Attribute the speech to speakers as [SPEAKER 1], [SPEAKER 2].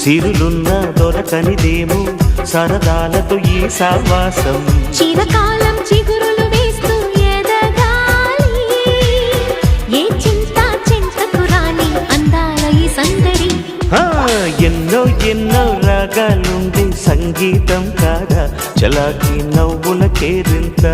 [SPEAKER 1] సిరులున్న దొరకనిదేమో సరదాలతో ఈ సావాసం
[SPEAKER 2] చిరకాలం చిగురులు వేస్తూ ఎదగాలి ఏ చింత చింతకు రాని అందాల ఈ సందడి
[SPEAKER 1] ఎన్నో ఎన్నో రాగాలుండే సంగీతం కాదా చలాకి నవ్వుల కేరింత